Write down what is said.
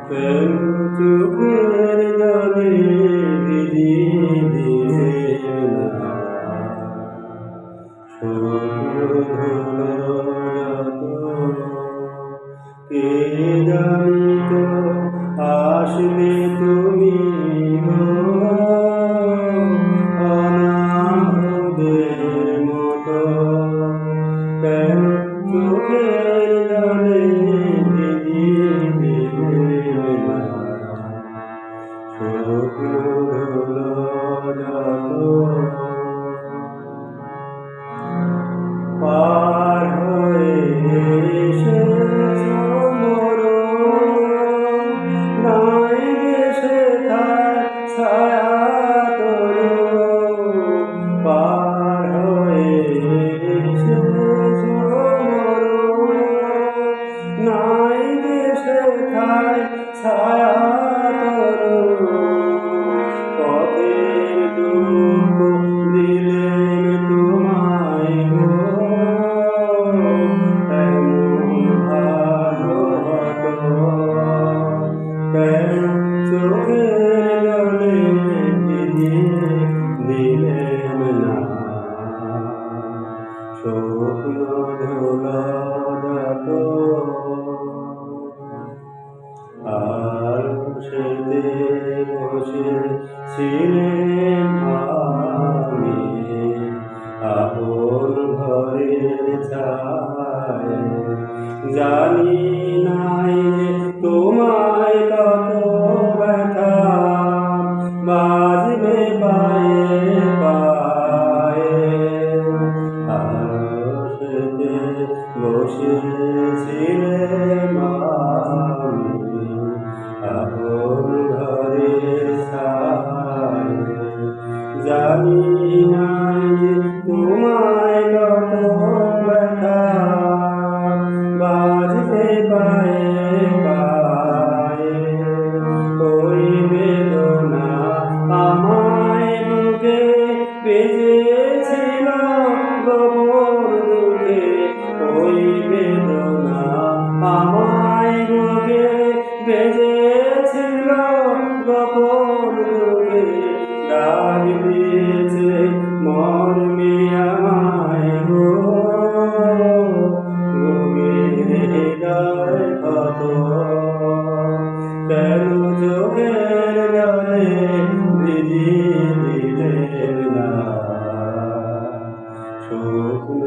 কেন চোখের জলে ভিজিয়ে দিলে না কে জানিত আসবে তুমি অনাথদের মতো কেন চোখের জলে ভিজিয়ে দিলে না স্বপ্ন ধুলো যত পার হয়ে এসেছো মরণ নাই সেথায় ছায়া তরু পার হয়ে এসেছো মরণ নাই সেথায় ছায়া তরু পথের দুঃখ দিলেন তোমায় গো চোখের জলে ভিজিয়ে দিলেন না স্বপ্ন ধুলো যত আর সেতে বসে ছিলেন আমি আপন ঘরের ছায় জানি নাই যে তোমায় কত ব্যথা বাজবে পায়ে পায়ে আর সেতে বসে ছিলেন আমি আপন ঘরের ছায় জানি নাই যে তোমায় কত ব্যথা বাজবে পায়ে পায়ে ওই বেদনা আমায় বুকে বেজেছিল গোপন দুঃখে ওই বেদনা আমায় বুকে বেজেছিল গোপন দুঃখে ডাক দিয়েছে মর্মে আমায় গো হৃদয় কত কেন চোখের জলে ভিজিয়ে দিলেন না স্বপ্ন